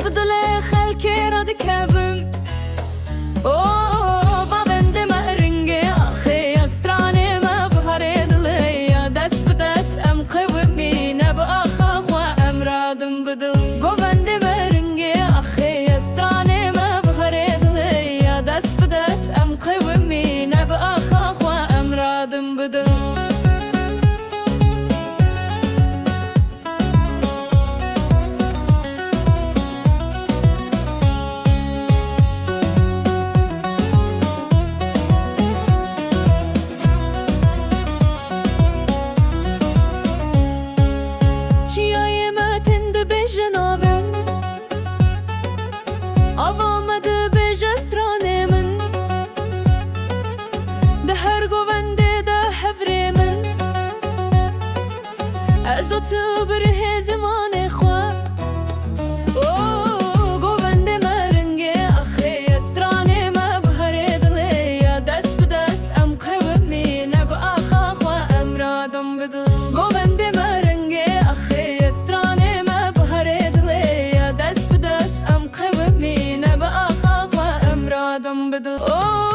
بدل خلكي راد كابم بابند مرنگی آخی استرانه ما بهرید لیا دست بدست ام قومی نب آخا خوا امرادم بدل گوبند مرنگی آخی استرانه ما بهرید لیا دست بدست ام قومی نب آخا خوا امرادم بدل Avamadı bejestranı min De her govende de hevre min Ez o tu birhe zamanı xwa Govende merenge axi estranı me bihare dili Ya dest bedest em qevmi ne be axa xwa emradım bedil Govende merenge axi estranı me bihare dili Ya dest bedest em qevmi Adam بدل